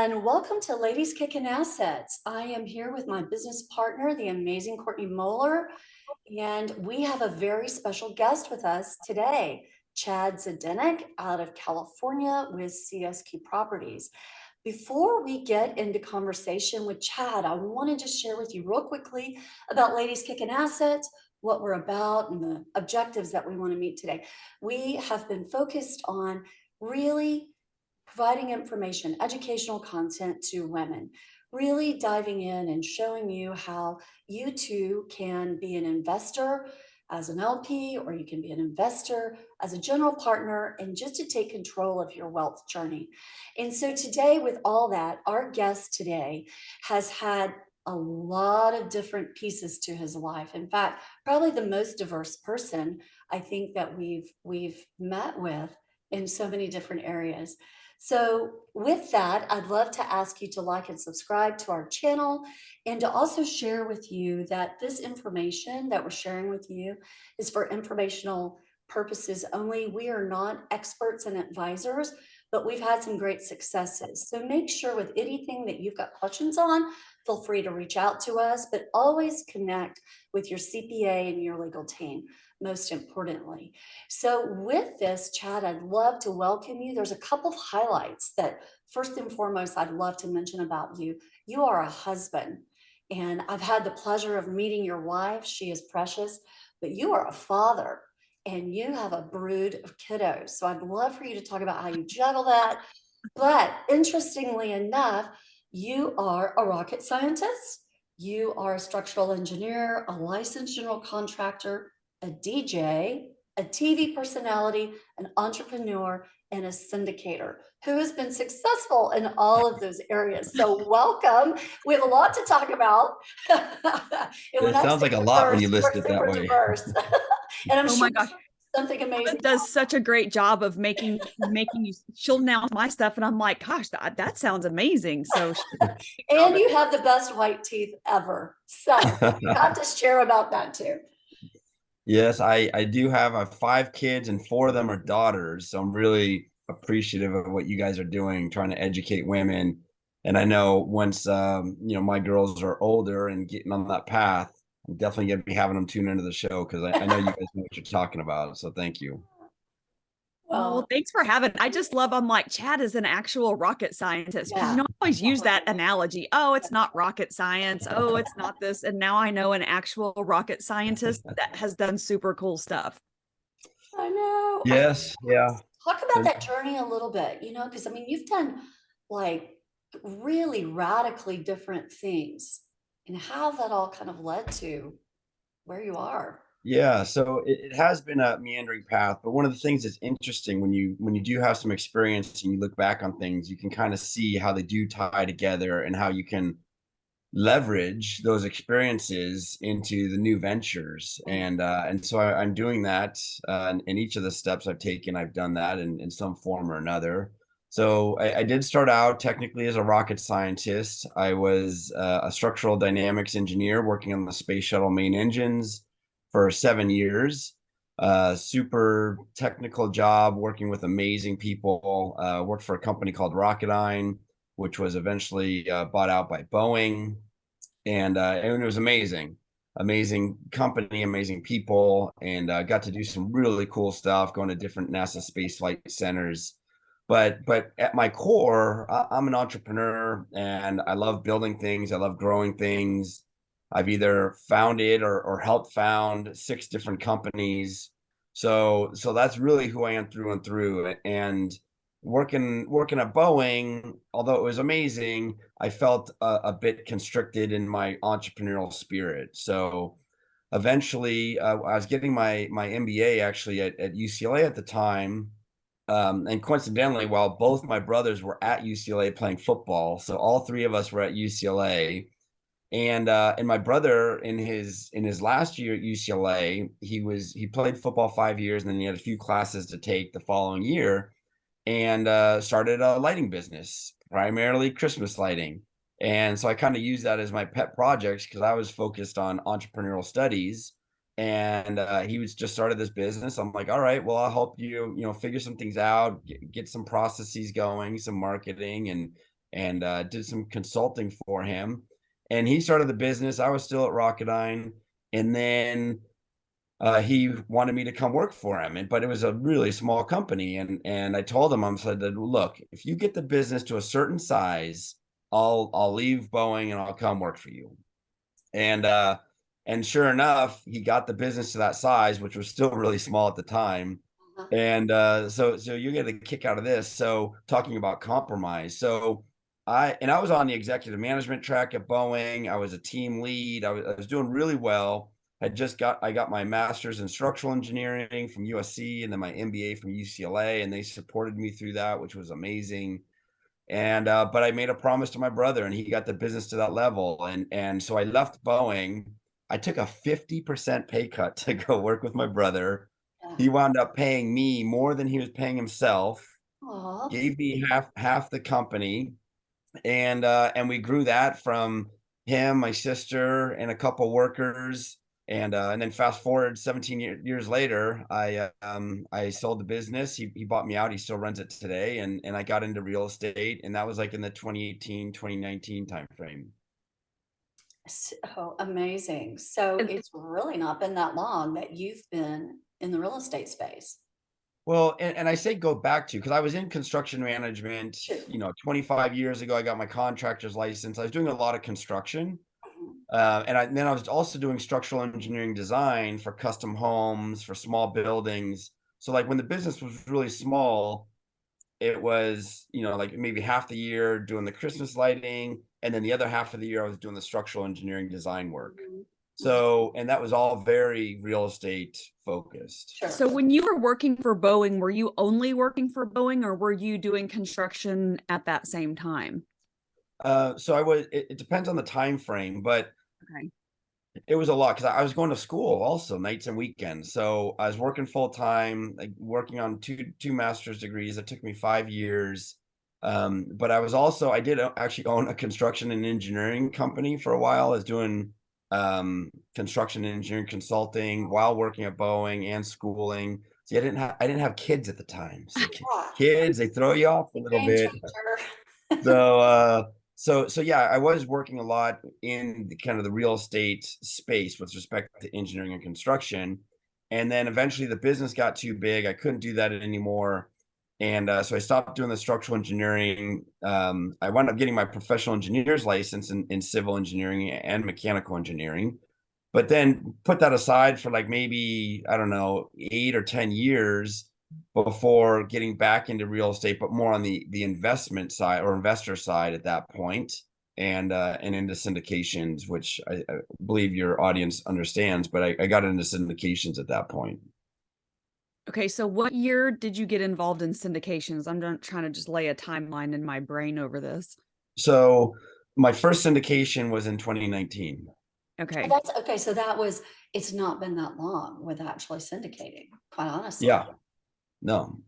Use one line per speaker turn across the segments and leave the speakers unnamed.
and welcome to Ladies Kickin Assets. I am here with my business partner, the amazing Courtney Moeller, and we have a very special guest with us today, Chad Zdenik out of California with CSQ Properties. Before we get into conversation with Chad, I wanted to share with you real quickly about Ladies Kickin Assets, what we're about, and the objectives that we want to meet today. We have been focused on really providing information, educational content to women, really diving in and showing you how you too can be an investor as an LP, or you can be an investor as a general partner, and just to take control of your wealth journey. And so today, with all that, our guest today has had a lot of different pieces to his life. In fact, probably the most diverse person I think that we've met with in so many different areas. So with that, I'd love to ask you to like and subscribe to our channel, and to also share with you that this information that we're sharing with you is for informational purposes only. We are not experts and advisors, but we've had some great successes. So make sure with anything that you've got questions on, feel free to reach out to us, but always connect with your CPA and your legal team, most importantly. So with this, Chad, I'd love to welcome you. There's a couple of highlights that first and foremost, I'd love to mention about you. You are a husband, and I've had the pleasure of meeting your wife. She is precious, but you are a father and you have a brood of kiddos. So I'd love for you to talk about how you juggle that. But interestingly enough, you are a rocket scientist. You are a structural engineer, a licensed general contractor, a DJ, a TV personality, an entrepreneur, and a syndicator who has been successful in all of those areas. So welcome. We have a lot to talk about.
It sounds like a lot when you list it that
super
way.
diverse. And I'm
Oh
sure
my gosh,
something amazing
does such a great job of making you. She'll announce my stuff, and I'm like, gosh, that sounds amazing. So,
and you have the best white teeth ever. So you have to share about that too.
Yes, I do have 5 kids, and 4 of them are daughters. So I'm really appreciative of what you guys are doing, trying to educate women. And I know once my girls are older and getting on that path, I'm definitely gonna be having them tune into the show, because I know you guys know what you're talking about. So thank you.
well, thanks for having. I just love. I'm like, Chad is an actual rocket scientist, because
yeah.
I always use that analogy. Oh, it's not rocket science. Oh, it's not this. And now I know an actual rocket scientist that has done super cool stuff.
I know.
Yes, yeah.
Talk about that journey a little bit, because I mean, you've done like really radically different things, and how that all kind of led to where you are.
Yeah, so it has been a meandering path, but one of the things that's interesting when you do have some experience and you look back on things, you can kind of see how they do tie together and how you can leverage those experiences into the new ventures. And so I'm doing that, in each of the steps I've taken. I've done that in some form or another. So I did start out technically as a rocket scientist. I was a structural dynamics engineer working on the space shuttle main engines for 7 years. Super technical job, working with amazing people. Worked for a company called Rocketdyne, which was eventually bought out by Boeing. And it was amazing company, amazing people, and got to do some really cool stuff, going to different NASA space flight centers. But at my core, I'm an entrepreneur, and I love building things. I love growing things. I've either founded or helped found 6 different companies. So that's really who I am through and through. And working at Boeing, although it was amazing, I felt a bit constricted in my entrepreneurial spirit. So eventually, I was getting my MBA actually at UCLA at the time. And coincidentally, while both my brothers were at UCLA playing football, so all 3 of us were at UCLA. And my brother in his last year at UCLA, he played football 5 years, and then he had a few classes to take the following year, and started a lighting business, primarily Christmas lighting. And so I kind of used that as my pet projects, because I was focused on entrepreneurial studies. And he was just started this business. I'm like, all right, well, I'll help you, figure some things out, get some processes going, some marketing, and and did some consulting for him. And he started the business. I was still at Rocketdyne, and then he wanted me to come work for him, but it was a really small company. And I told him, I said that, look, if you get the business to a certain size, I'll leave Boeing and I'll come work for you. And sure enough, he got the business to that size, which was still really small at the time. And so you get a kick out of this. So talking about compromise. So I was on the executive management track at Boeing. I was a team lead. I was doing really well. I got my master's in structural engineering from USC and then my MBA from UCLA, and they supported me through that, which was amazing. And but I made a promise to my brother, and he got the business to that level. And so I left Boeing. I took a 50% pay cut to go work with my brother. He wound up paying me more than he was paying himself.
Aw.
Gave me half the company, and we grew that from him, my sister, and a couple workers. And then fast forward 17 years later, I sold the business. He bought me out. He still runs it today. And I got into real estate, and that was like in the 2018, 2019 timeframe.
So amazing. So it's really not been that long that you've been in the real estate space.
Well, and I say go back to, because I was in construction management,
Sure.
25 years ago. I got my contractor's license. I was doing a lot of construction.
Mhm.
And then I was also doing structural engineering design for custom homes, for small buildings. So like when the business was really small, it was, like maybe half the year doing the Christmas lighting, and then the other half of the year I was doing the structural engineering design work.
Mhm.
So, and that was all very real estate focused.
Sure.
So when you were working for Boeing, were you only working for Boeing, or were you doing construction at that same time?
So it depends on the time frame, but
Okay.
it was a lot because I was going to school also nights and weekends. So I was working full time, like working on two master's degrees. It took me 5 years. But I did actually own a construction and engineering company for a while. I was doing construction and engineering consulting while working at Boeing and schooling. See, I didn't have kids at the time. So kids, they throw you off a little
Game
bit.
changer.
So yeah, I was working a lot in the kind of the real estate space with respect to engineering and construction. And then eventually the business got too big. I couldn't do that anymore. And so I stopped doing the structural engineering. I wound up getting my professional engineer's license in civil engineering and mechanical engineering, but then put that aside for like maybe, I don't know, 8 or 10 years before getting back into real estate, but more on the investment side or investor side at that point, and into syndications, which I believe your audience understands. But I got into syndications at that point.
Okay, so what year did you get involved in syndications? I'm trying to just lay a timeline in my brain over this.
So my first syndication was in 2019.
Okay.
That's okay. So it's not been that long with actually syndicating, quite honestly.
Yeah. No.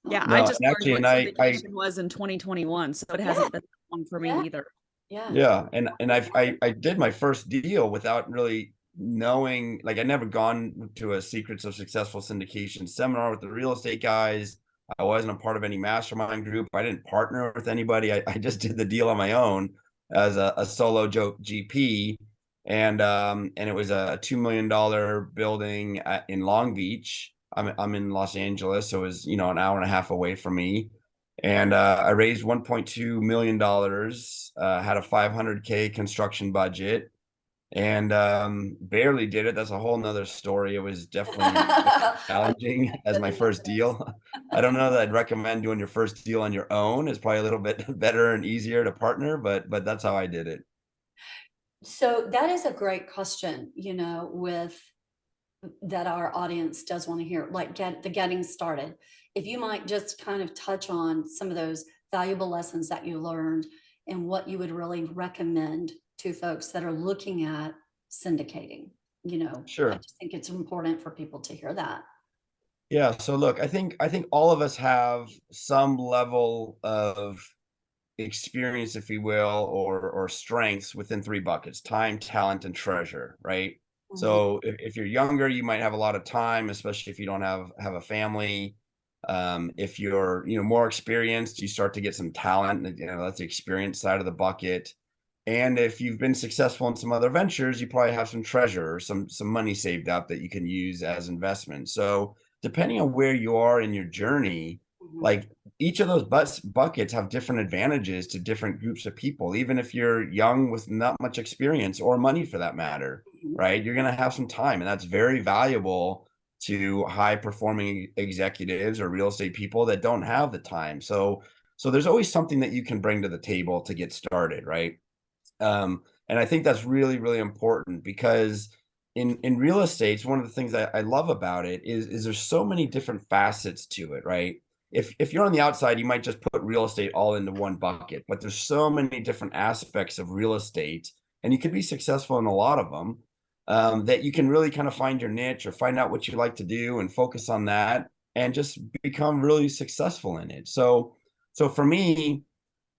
Yeah,
No,
I just
and
learned
actually,
what
and I
syndication was in 2021, so it hasn't been that long for me
Yeah.
either.
Yeah.
Yeah, and I did my first deal without really knowing, like I'd never gone to a Secrets of Successful Syndication seminar with the real estate guys. I wasn't a part of any mastermind group. I didn't partner with anybody. I just did the deal on my own as a solo GP. And it was a $2 million building in Long Beach. I'm in Los Angeles, so it was, an hour and a half away from me. And I raised $1.2 million, had a 500K construction budget, and barely did it. That's a whole nother story. It was definitely challenging as my first deal. I don't know that I'd recommend doing your first deal on your own. It's probably a little bit better and easier to partner, but that's how I did it.
So that is a great question, with that our audience does want to hear, like getting started. If you might just kind of touch on some of those valuable lessons that you learned and what you would really recommend to folks that are looking at syndicating.
Sure.
I just think it's important for people to hear that.
Yeah. So look, I think all of us have some level of experience, if you will, or strengths within three buckets: time, talent, and treasure, right?
Mhm.
So if you're younger, you might have a lot of time, especially if you don't have a family. If you're, more experienced, you start to get some talent, that's the experience side of the bucket. And if you've been successful in some other ventures, you probably have some treasure or some money saved up that you can use as investment. So depending on where you are in your journey, like each of those buckets have different advantages to different groups of people. Even if you're young with not much experience or money for that matter, right? You're going to have some time, and that's very valuable to high performing executives or real estate people that don't have the time. So there's always something that you can bring to the table to get started, right? And I think that's really, really important because in real estate, one of the things I love about it is there's so many different facets to it, right? If you're on the outside, you might just put real estate all into one bucket, but there's so many different aspects of real estate, and you could be successful in a lot of them, that you can really kind of find your niche or find out what you like to do and focus on that and just become really successful in it. So for me,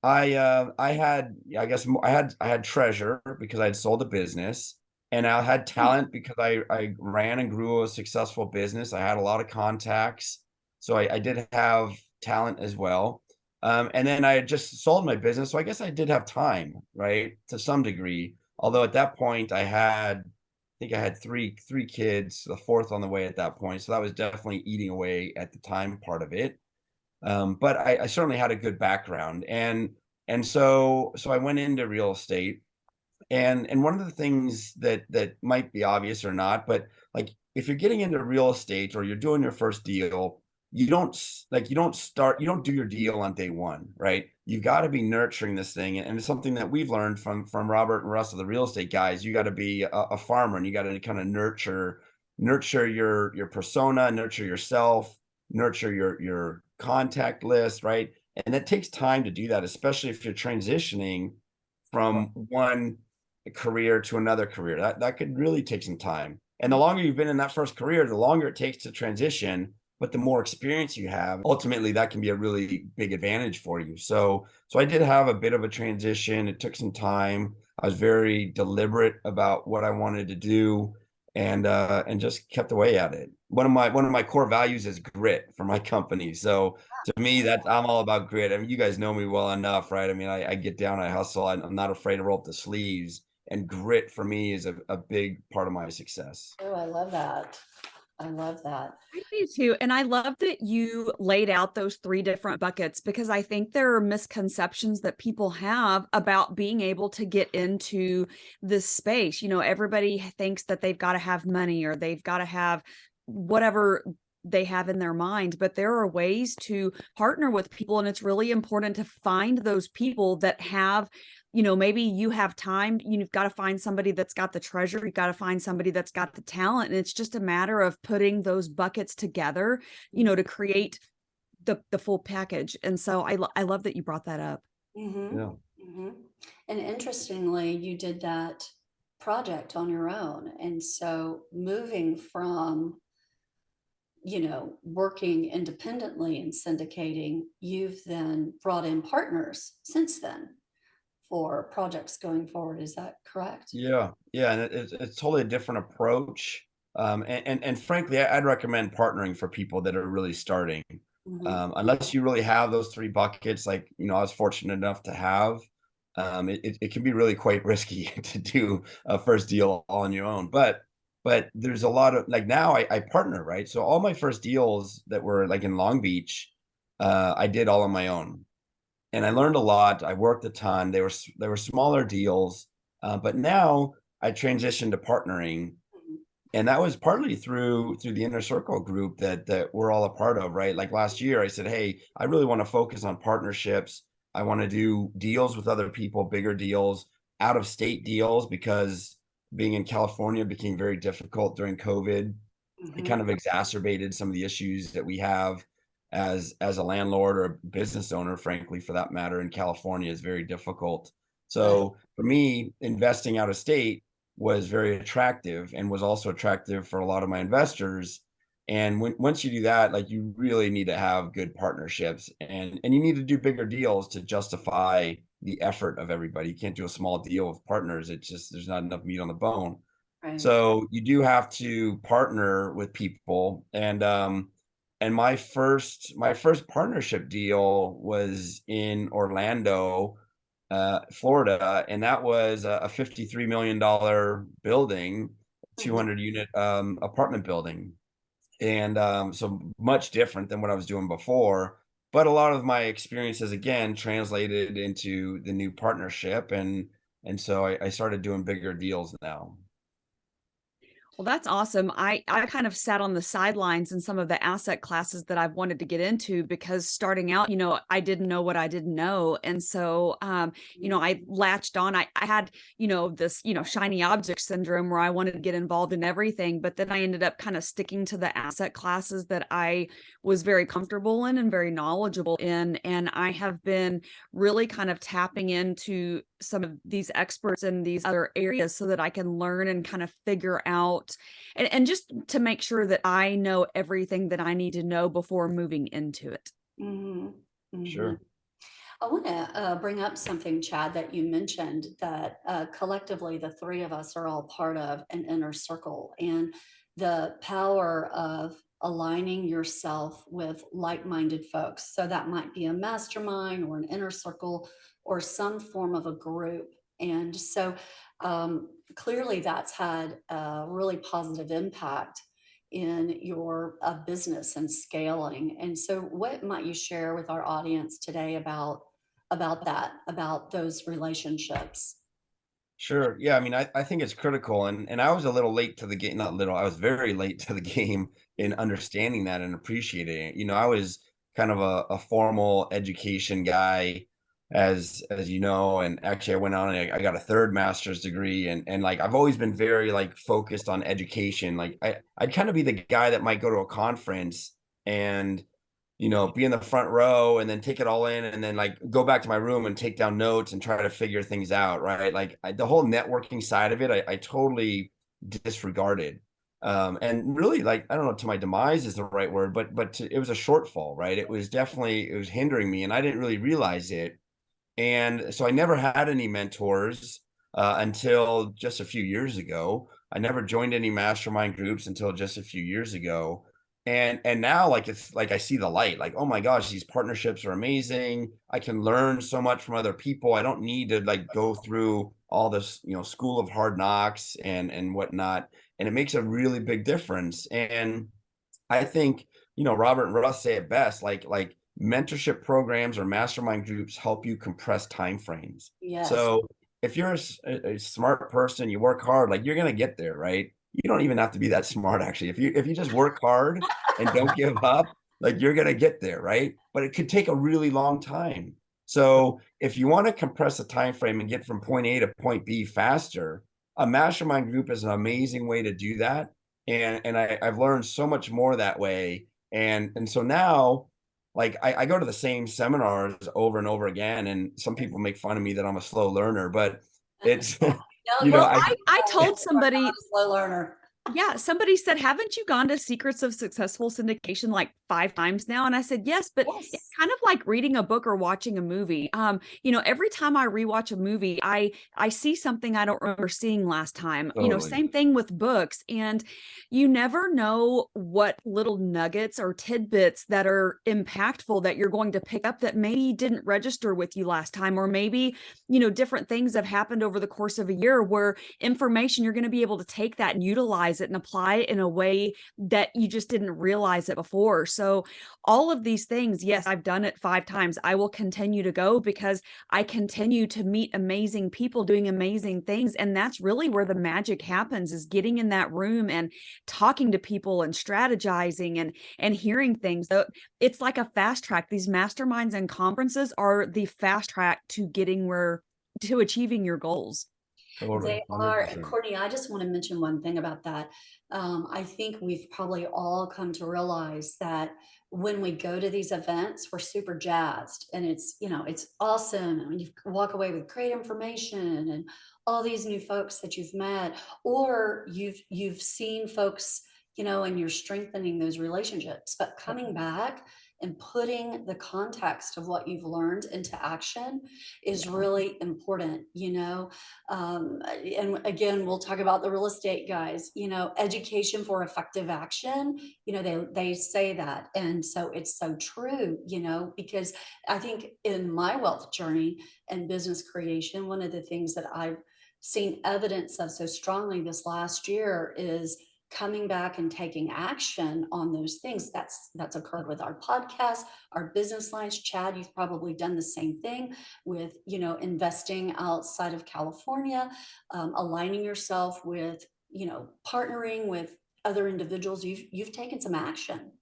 I had, I guess I had treasure because I had sold a business, and I had talent because I ran and grew a successful business. I had a lot of contacts, so I did have talent as well. And then I had just sold my business, so I guess I did have time, right, to some degree. Although at that point I think I had three kids, the fourth on the way at that point, so that was definitely eating away at the time part of it. But I certainly had a good background, and so I went into real estate, and one of the things that might be obvious or not, but like if you're getting into real estate or you're doing your first deal, you don't do your deal on day one, right? You got to be nurturing this thing, and it's something that we've learned from Robert and Russ of the real estate guys. You got to be a farmer, and you got to kind of nurture your persona, nurture yourself, nurture your contact list, right? And it takes time to do that, especially if you're transitioning from one career to another career. That could really take some time. And the longer you've been in that first career, the longer it takes to transition, but the more experience you have, ultimately that can be a really big advantage for you. So I did have a bit of a transition. It took some time. I was very deliberate about what I wanted to do, and just kept away at it. One of my core values is grit for my company. So to me, that I'm all about grit. I mean, you guys know me well enough, right? I mean, I get down, I hustle, I'm not afraid to roll up the sleeves, and grit for me is a big part of my success.
Oh, I love that. I love that.
I do too. And I love that you laid out those three different buckets, because I think there are misconceptions that people have about being able to get into this space. Everybody thinks that they've got to have money, or they've got to have whatever they have in their mind, but there are ways to partner with people. And it's really important to find those people that have, maybe you have time, you've got to find somebody that's got the treasure. You've got to find somebody that's got the talent. And it's just a matter of putting those buckets together, to create the full package. And so I love that you brought that up.
Yeah.
And interestingly, you did that project on your own. And so moving from, working independently and syndicating, you've then brought in partners since then for projects going forward. Is that correct?
Yeah. And it's totally a different approach. And frankly, I'd recommend partnering for people that are really starting. Unless you really have those three buckets, like, I was fortunate enough to have, it can be really quite risky to do a first deal all on your own. But there's a lot of, like, now I partner, right? So all my first deals that were like in Long Beach, I did all on my own, and I learned a lot. I worked a ton. They were smaller deals, but now I transitioned to partnering, and that was partly through the inner circle group that we're all a part of, right? Like last year, I said, hey, I really want to focus on partnerships. I want to do deals with other people, bigger deals, out of state deals, because being in California became very difficult during COVID. It kind of exacerbated some of the issues that we have as a landlord or a business owner, frankly, for that matter, in California is very difficult. So for me, investing out of state was very attractive, and was also attractive for a lot of my investors. And once you do that, like, you really need to have good partnerships, and you need to do bigger deals to justify the effort of everybody. You can't do a small deal with partners. It's just, there's not enough meat on the bone.
Right.
So you do have to partner with people, and and my first partnership deal was in Orlando, Florida, and that was a $53 million building, 200 unit apartment building. And so much different than what I was doing before. But a lot of my experiences again translated into the new partnership, and so I started doing bigger deals now.
Well, that's awesome. I kind of sat on the sidelines in some of the asset classes that I've wanted to get into because starting out, I didn't know what I didn't know. And so, I latched on. I had, this, shiny object syndrome where I wanted to get involved in everything. But then I ended up kind of sticking to the asset classes that I was very comfortable in and very knowledgeable in. And I have been really kind of tapping into some of these experts in these other areas so that I can learn and kind of figure out and just to make sure that I know everything that I need to know before moving into it.
Mm-hmm. Mm-hmm.
Sure.
I want to bring up something, Chad, that you mentioned that collectively the three of us are all part of an inner circle, and the power of aligning yourself with like-minded folks. So that might be a mastermind or an inner circle or some form of a group. And so clearly that's had a really positive impact in your business and scaling. And so what might you share with our audience today about those relationships?
Sure. Yeah. I mean, I think it's critical. And I was a little late to the game, not little, I was very late to the game in understanding that and appreciating it. I was kind of a formal education guy, as you know, and actually I went on and I got a third master's degree, and like I've always been very like focused on education. Like I'd kind of be the guy that might go to a conference and be in the front row and then take it all in and then like go back to my room and take down notes and try to figure things out, right? Like the whole networking side of it, I totally disregarded. And really, like, I don't know, to my demise is the right word, but it was a shortfall, right? It was hindering me, and I didn't really realize it. And so I never had any mentors until just a few years ago. I never joined any mastermind groups until just a few years ago. And now, like, it's like I see the light, like, oh my gosh, these partnerships are amazing. I can learn so much from other people. I don't need to like go through all this, school of hard knocks and whatnot. And it makes a really big difference. And I think, Robert and Russ say it best, like mentorship programs or mastermind groups help you compress time frames.
Yes.
So if you're a smart person, you work hard, like you're gonna get there, right? You don't even have to be that smart, actually. If you just work hard and don't give up, like you're gonna get there, right? But it could take a really long time. So if you want to compress a time frame and get from point A to point B faster, a mastermind group is an amazing way to do that. And I've learned so much more that way. And so now, like I go to the same seminars over and over again, and some people make fun of me that I'm a slow learner, but it's
No,
Well,
I
I told
not
somebody,
a slow learner.
yeah, somebody said, haven't you gone to Secrets of Successful Syndication like 5 times now? And I said, yes, but it's
Yes.
kind of like reading a book or watching a movie. Every time I rewatch a movie, I see something I don't remember seeing last time.
totally.
Same thing with books. And you never know what little nuggets or tidbits that are impactful that you're going to pick up that maybe didn't register with you last time, or maybe, different things have happened over the course of a year where information you're going to be able to take that and utilize it and apply it in a way that you just didn't realize it before. So all of these things, yes, I've done it 5 times. I will continue to go because I continue to meet amazing people doing amazing things. And that's really where the magic happens, is getting in that room and talking to people and strategizing and hearing things. So it's like a fast track. These masterminds and conferences are the fast track to achieving your goals.
Totally,
They are. And
100%.
Courtney, I just want to mention one thing about that. I think we've probably all come to realize that when we go to these events, we're super jazzed and it's awesome. And you walk away with great information and all these new folks that you've met, or you've seen folks and you're strengthening those relationships, but coming back and putting the context of what you've learned into action is really important, and again, we'll talk about the real estate guys, education for effective action, they say that. And so it's so true, because I think in my wealth journey and business creation, one of the things that I've seen evidence of so strongly this last year is coming back and taking action on those things. That's occurred with our podcast, our business lines. Chad, you've probably done the same thing with, investing outside of California, aligning yourself with, partnering with other individuals. You've taken some action,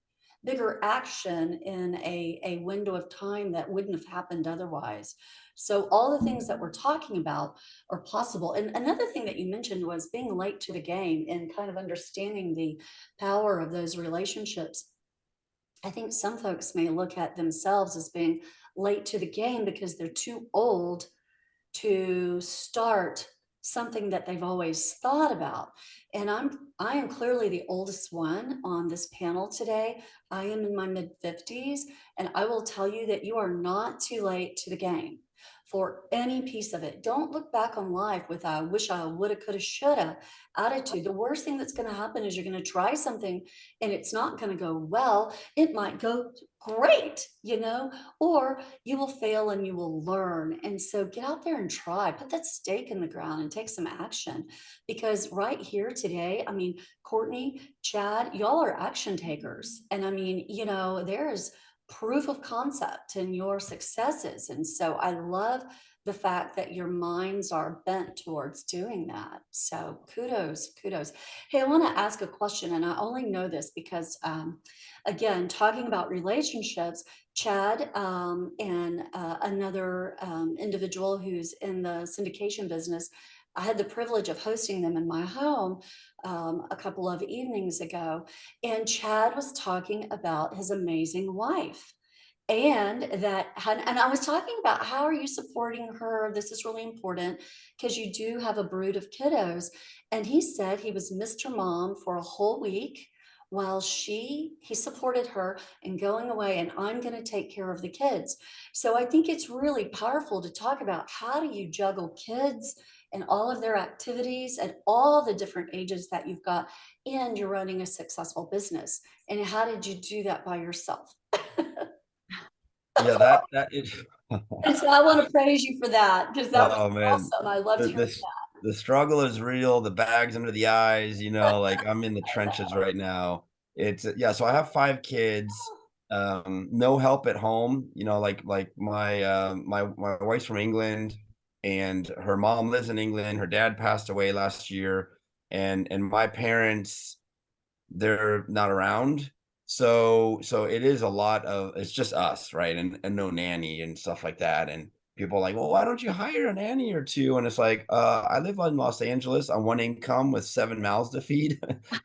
bigger action in a window of time that wouldn't have happened otherwise. So all the things that we're talking about are possible. And another thing that you mentioned was being late to the game and kind of understanding the power of those relationships. I think some folks may look at themselves as being late to the game because they're too old to start something that they've always thought about. And I am clearly the oldest one on this panel today. I am in my mid-50s, and I will tell you that you are not too late to the game for any piece of it. Don't look back on life with a wish I woulda, coulda, shoulda attitude. The worst thing that's going to happen is you're going to try something and it's not going to go well. It might go great, or you will fail and you will learn. And so get out there and try, put that stake in the ground and take some action, because right here today, I mean, Courtney, Chad, y'all are action takers. And I mean, there is proof of concept in your successes. And so I love the fact that your minds are bent towards doing that. So kudos. Hey, I want to ask a question, and I only know this because, again, talking about relationships, Chad and another individual who's in the syndication business, I had the privilege of hosting them in my home a couple of evenings ago. And Chad was talking about his amazing wife. And I was talking about, how are you supporting her? This is really important because you do have a brood of kiddos. And he said he was Mr. Mom for a whole week while he supported her and going away, and I'm going to take care of the kids. So I think it's really powerful to talk about, how do you juggle kids and all of their activities at all the different ages that you've got, and you're running a successful business. And how did you do that by yourself?
Yeah, that is.
And so I want to praise you for that, because that was
Man,
awesome. I loved hearing
the, the struggle is real. The bags under the eyes, like I'm in the trenches right now. It's yeah. So I have 5 kids, no help at home. Like my wife's from England, and her mom lives in England. Her dad passed away last year, and my parents, they're not around. So it is a lot of, it's just us, right? And no nanny and stuff like that. And people are like, well, why don't you hire a nanny or two? And it's like, I live in Los Angeles on one income with 7 mouths to feed.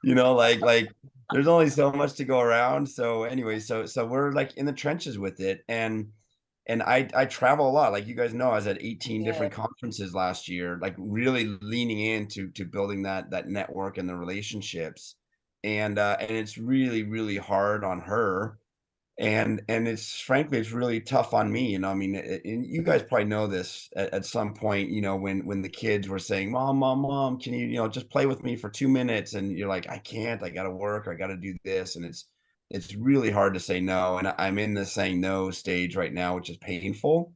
Like there's only so much to go around. So anyway, so we're like in the trenches with it. And I travel a lot. Like you guys know, I was at 18 different conferences last year, like really leaning into building that network and the relationships. And it's really, really hard on her. And it's frankly, it's really tough on me. I mean, and you guys probably know this at some point, when the kids were saying, mom, can you, just play with me for 2 minutes? And you're like, I can't, I got to work, or I got to do this. And it's really hard to say no. And I'm in the saying no stage right now, which is painful.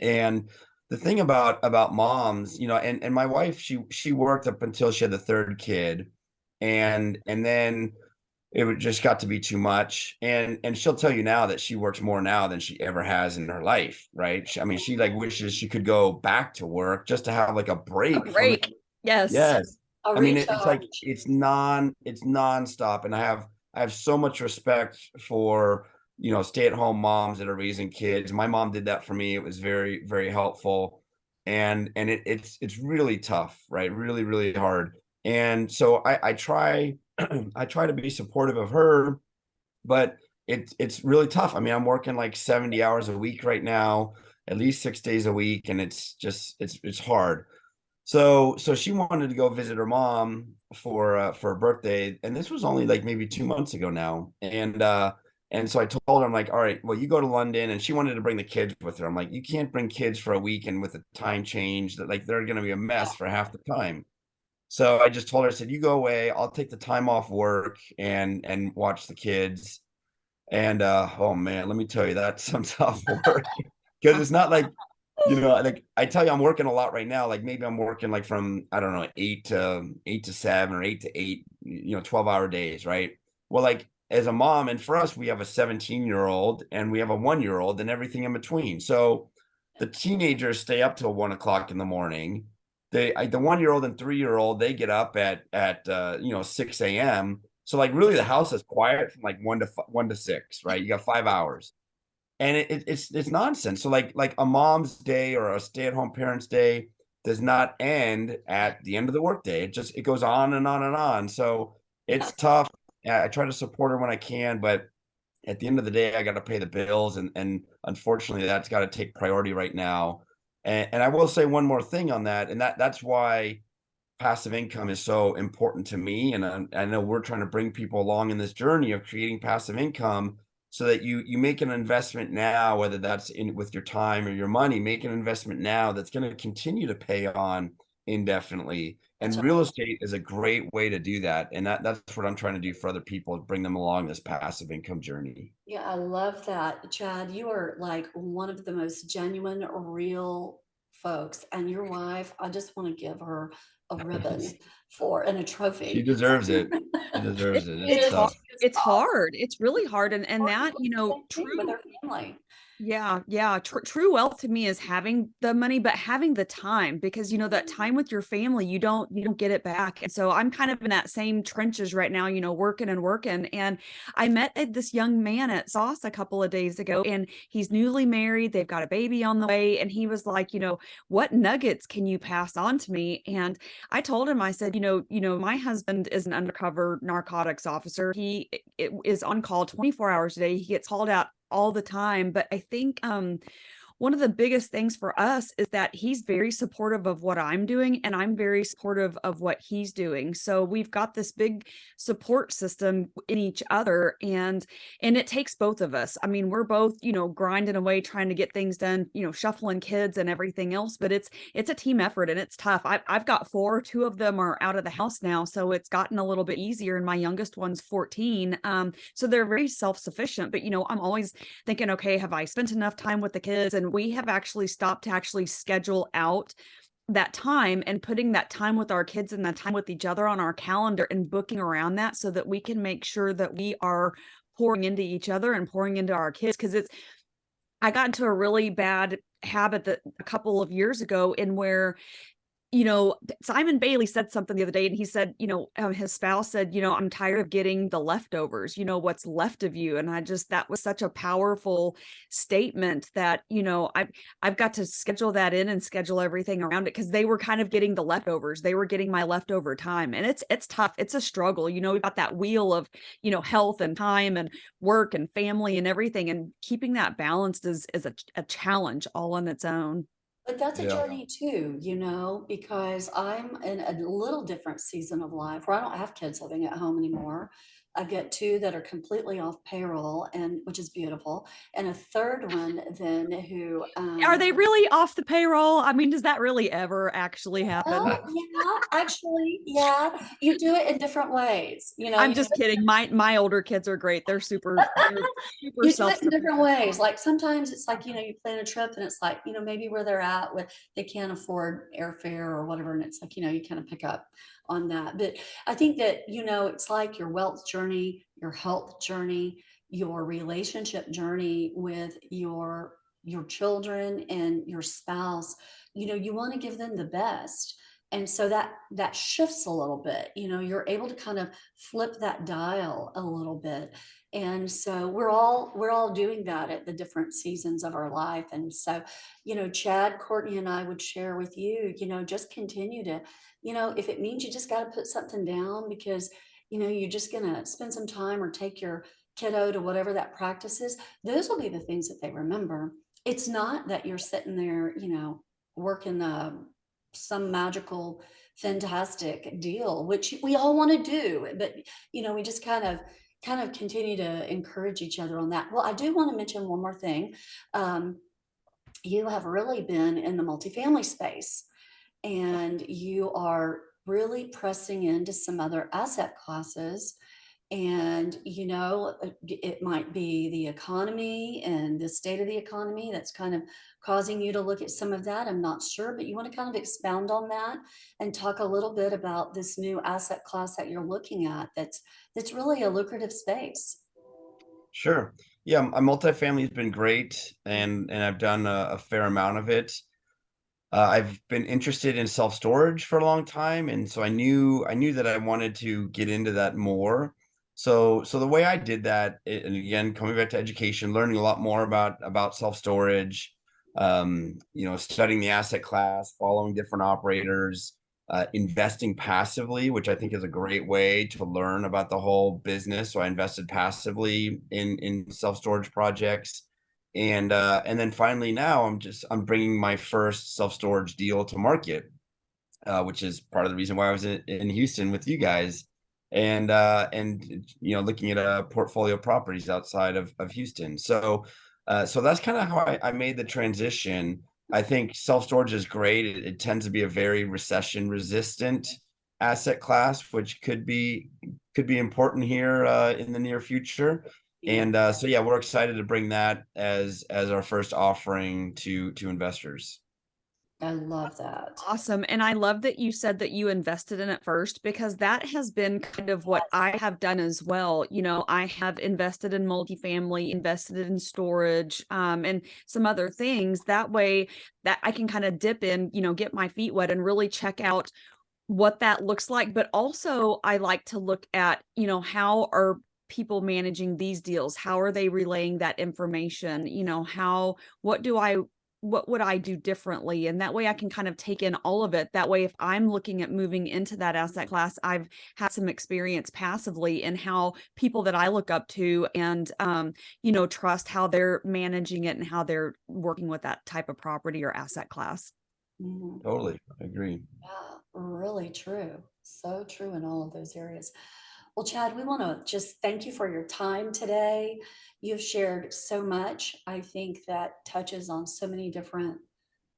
And the thing about moms, and my wife, she worked up until she had the 3rd kid. And then it just got to be too much. And she'll tell you now that she works more now than she ever has in her life. Right. I mean, she like wishes she could go back to work just to have like a break.
Yes.
Yes. I mean, it's like,
recharge.
it's nonstop. And I have so much respect for, stay-at-home moms that are raising kids. My mom did that for me. It was very, very helpful. And it's really tough, right? Really, really hard. And so I try, I try to be supportive of her, but it's really tough. I mean, I'm working like 70 hours a week right now, at least 6 days a week. And it's just, it's hard. So she wanted to go visit her mom, for a birthday, and this was only like maybe 2 months ago now. And so I told her, I'm like, all right, well, you go to London, and she wanted to bring the kids with her. I'm like, you can't bring kids for a weekend with the time change, that like they're going to be a mess for half the time. So I just told her, I said, you go away, I'll take the time off work and watch the kids. And oh man, let me tell you, that's some tough work, because it's not like, like I tell you, I'm working a lot right now. Like maybe I'm working like from, I don't know, 8 to 7 or 8 to 8, 12-hour days, right? Well, like as a mom, and for us, we have a 17-year-old and we have a 1-year-old and everything in between. So the teenagers stay up till 1 o'clock in the morning. The 1-year-old and 3-year-old, they get up at 6 a.m. So like really the house is quiet from like 1 to 6, right? You got 5 hours, and it's nonsense. So like a mom's day or a stay-at-home parent's day does not end at the end of the workday. It goes on and on and on. So it's tough. I try to support her when I can, but at the end of the day, I got to pay the bills, and unfortunately, that's got to take priority right now. And I will say one more thing on that, and that's why passive income is so important to me. And I know we're trying to bring people along in this journey of creating passive income, so that you make an investment now, whether that's in with your time or your money, make an investment now that's going to continue to pay on indefinitely.
That's
And
right.
real estate is a great way to do that. And that's what I'm trying to do for other people, bring them along this passive income journey.
Yeah, I love that. Chad, you are like one of the most genuine, real folks. And your wife, I just want to give her a ribbon and a
She
trophy.
deserves it. She deserves it. It's
It's hard.
tough.
It's hard. It's really hard. And that,
With
true.
her family.
Yeah. True wealth to me is having the money, but having the time, because that time with your family, you don't get it back. And so I'm kind of in that same trenches right now, working and working. And I met this young man at Sauce a couple of days ago, and he's newly married. They've got a baby on the way. And he was like, what nuggets can you pass on to me? And I told him, I said, my husband is an undercover narcotics officer. He is on call 24 hours a day. He gets called out all the time. But I think one of the biggest things for us is that he's very supportive of what I'm doing, and I'm very supportive of what he's doing. So we've got this big support system in each other, and it takes both of us. I mean, we're both, grinding away trying to get things done, shuffling kids and everything else, but it's a team effort, and it's tough. I've got 4, 2 of them are out of the house now, so it's gotten a little bit easier, and my youngest one's 14. So they're very self-sufficient, but I'm always thinking, okay, have I spent enough time with the kids? And we have actually stopped to actually schedule out that time and putting that time with our kids and that time with each other on our calendar and booking around that, so that we can make sure that we are pouring into each other and pouring into our kids. Because I got into a really bad habit that a couple of years ago, in where Simon Bailey said something the other day, and he said, his spouse said, I'm tired of getting the leftovers, what's left of you. And that was such a powerful statement that, I've got to schedule that in and schedule everything around it, because they were kind of getting the leftovers. They were getting my leftover time. And it's tough. It's a struggle. We've got that wheel of, health and time and work and family and everything. And keeping that balanced is a challenge all on its own.
But that's a
Yeah.
journey too, because I'm in a little different season of life where I don't have kids living at home anymore. I've got 2 that are completely off payroll, and which is beautiful, and a third one then who
Are they really off the payroll? I mean, does that really ever actually happen?
well, yeah, actually, yeah, you do it in different ways.
I'm just kidding. My older kids are great. They're super
You do it in different
self-sufficient.
ways. Like sometimes it's like, you plan a trip and it's like, maybe where they're at with they can't afford airfare or whatever. And it's like, you kind of pick up on that. But I think that, it's like your wealth journey, your health journey, your relationship journey with your children and your spouse. You want to give them the best. And so that shifts a little bit. You're able to kind of flip that dial a little bit. And so we're all doing that at the different seasons of our life. And so, Chad, Courtney, and I would share with you, just continue to, if it means you just got to put something down because, you're just going to spend some time or take your kiddo to whatever that practice is, those will be the things that they remember. It's not that you're sitting there, working some magical fantastic deal, which we all want to do, but we just kind of continue to encourage each other on that. Well, I do want to mention one more thing. You have really been in the multifamily space, and you are really pressing into some other asset classes. And it might be the economy and the state of the economy that's kind of causing you to look at some of that. I'm not sure, but you want to kind of expound on that and talk a little bit about this new asset class that you're looking at that's really a lucrative space.
Sure. Yeah, multifamily has been great, and I've done a fair amount of it. I've been interested in self-storage for a long time, and so I knew that I wanted to get into that more. So the way I did that, and again, coming back to education, learning a lot more about self-storage, studying the asset class, following different operators, investing passively, which I think is a great way to learn about the whole business. So I invested passively in self-storage projects. And then finally now I'm bringing my first self-storage deal to market, which is part of the reason why I was in Houston with you guys, and looking at a portfolio of properties outside of Houston. So that's kind of how I made the transition. I think self-storage is great. It tends to be a very recession-resistant asset class, which could be important here in the near future. And so yeah, we're excited to bring that as our first offering to investors.
I love that.
Awesome. And I love that you said that you invested in it first, because that has been kind of what I have done as well. I have invested in multifamily, invested in storage, and some other things. That way that I can kind of dip in, get my feet wet and really check out what that looks like. But also I like to look at, how are people managing these deals? How are they relaying that information? What would I do differently? And that way I can kind of take in all of it. That way, if I'm looking at moving into that asset class, I've had some experience passively in how people that I look up to and, trust how they're managing it and how they're working with that type of property or asset class.
Mhm.
Totally, I agree.
Yeah, really true. So true in all of those areas. Well, Chad, we want to just thank you for your time today. You've shared so much. I think that touches on so many different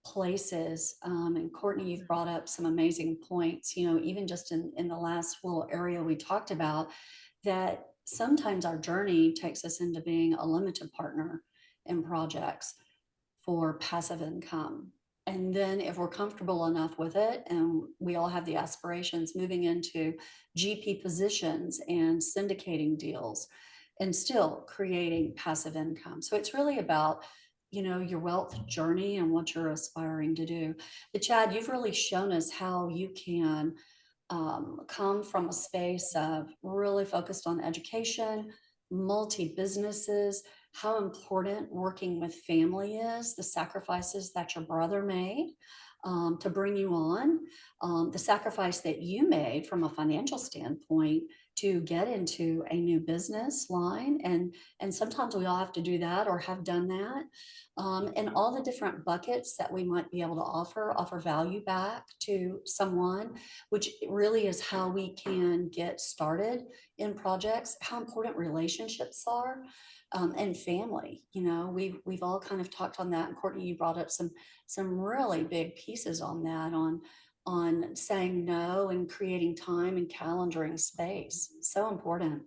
places. And Courtney, you've brought up some amazing points, even just in the last little area we talked about, that sometimes our journey takes us into being a limited partner in projects for passive income. And then if we're comfortable enough with it, and we all have the aspirations, moving into GP positions and syndicating deals and still creating passive income. So it's really about, your wealth journey and what you're aspiring to do. But Chad, you've really shown us how you can come from a space of really focused on education, multi-businesses, how important working with family is, the sacrifices that your brother made to bring you on, the sacrifice that you made from a financial standpoint to get into a new business line. And sometimes we all have to do that or have done that. And all the different buckets that we might be able to offer value back to someone, which really is how we can get started in projects, how important relationships are. And family, we've all kind of talked on that. And Courtney, you brought up some really big pieces on that, on saying no and creating time and calendaring space. So important.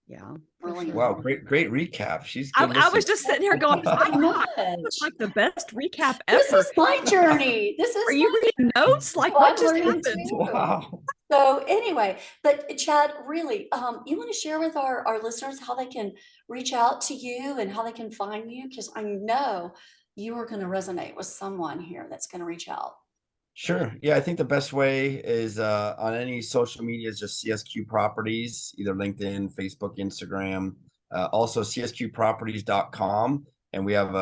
Yeah.
Really
Wow,
important.
great recap. She's
I
good
was
listener.
just sitting here going,
Pretty
"Oh,
much.
that's like the best recap
This
ever."
is my journey. This
Are
is
you reading notes?
my,
Like,
oh,
what
I'm
just
learning
happened?
too.
Wow.
So anyway, but Chad, really, you want to share with our listeners how they can reach out to you and how they can find you? Because I know you are going to resonate with someone here that's going to reach out.
Sure. Yeah, I think the best way is on any social media is just CSQ Properties, either LinkedIn, Facebook, Instagram, also csqproperties.com. And we have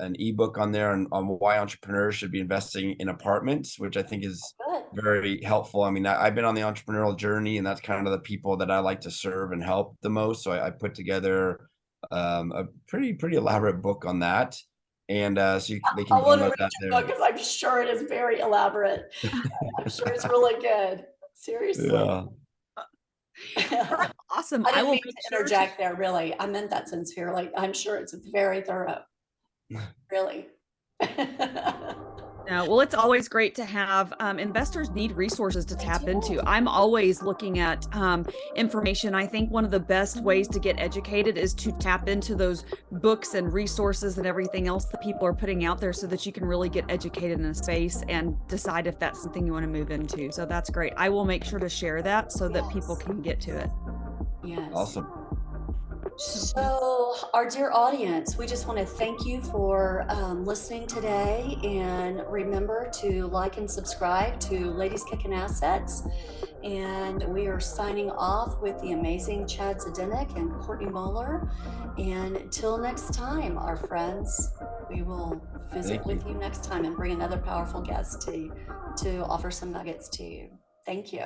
an ebook on there on why entrepreneurs should be investing in apartments, which I think is
Good.
very helpful. I mean, I've been on the entrepreneurial journey, and that's kind of the people that I like to serve and help the most. So I put together a pretty elaborate book on that. And so they
I
can
want to
download
read
that
your
there.
book because I'm sure it is very elaborate. I'm sure it's really good. Seriously.
Yeah.
Awesome.
I
I
didn't
will
mean
make
to
sure
interject there, really. I meant that sincerely. I'm sure it's very thorough. Really.
No, well, it's always great to have investors need resources to
They
tap into.
do.
I'm always looking at information. I think one of the best ways to get educated is to tap into those books and resources and everything else that people are putting out there so that you can really get educated in a space and decide if that's something you want to move into. So that's great. I will make sure to share that so that people
Yes.
can get to it.
Yes.
Awesome.
So, our dear audience, we just want to thank you for listening today. And remember to like and subscribe to Ladies Kickin Assets. And we are signing off with the amazing Chad Zdenik and Courtney Moeller. And until next time, our friends, we will visit with you next time and bring another powerful guest to offer some nuggets to you. Thank you.